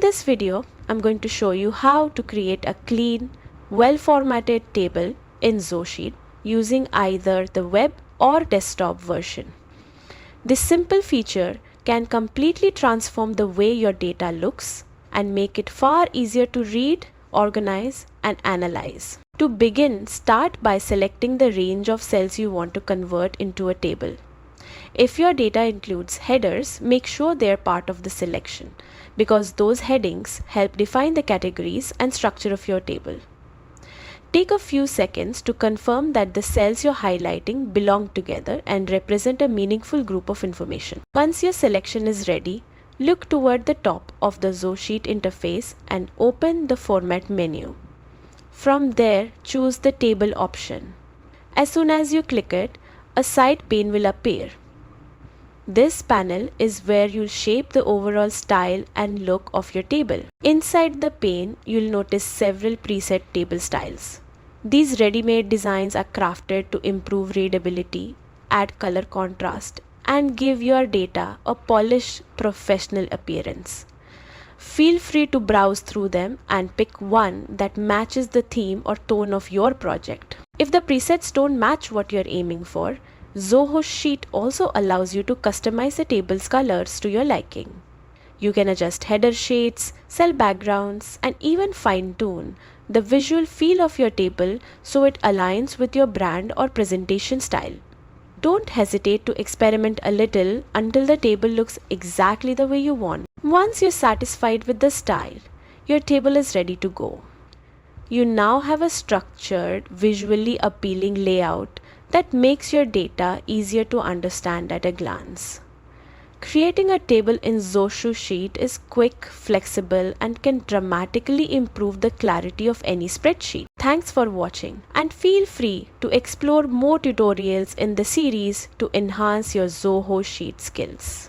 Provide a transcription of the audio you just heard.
this video, I'm going to show you how to create a clean, well-formatted table in Zoho Sheet using either the web or desktop version. This simple feature can completely transform the way your data looks and make it far easier to read, organize, and analyze. To begin, start by selecting the range of cells you want to convert into a table. If your data includes headers, make sure they are part of the selection because those headings help define the categories and structure of your table. Take a few seconds to confirm that the cells you're highlighting belong together and represent a meaningful group of information. Once your selection is ready, look toward the top of the Zoho Sheet interface and open the Format menu. From there, choose the Table option. As soon as you click it, a side pane will appear. This panel is where you'll shape the overall style and look of your table. Inside the pane, you'll notice several preset table styles. These ready-made designs are crafted to improve readability, add color contrast, and give your data a polished, professional appearance. Feel free to browse through them and pick one that matches the theme or tone of your project. If the presets don't match what you're aiming for, Zoho Sheet also allows you to customize the table's colors to your liking. You can adjust header shades, cell backgrounds, and even fine-tune the visual feel of your table so it aligns with your brand or presentation style. Don't hesitate to experiment a little until the table looks exactly the way you want. Once you're satisfied with the style, your table is ready to go. You now have a structured, visually appealing layout that makes your data easier to understand at a glance. Creating a table in Zoho Sheet is quick, flexible, and can dramatically improve the clarity of any spreadsheet. Thanks for watching, and feel free to explore more tutorials in the series to enhance your Zoho Sheet skills.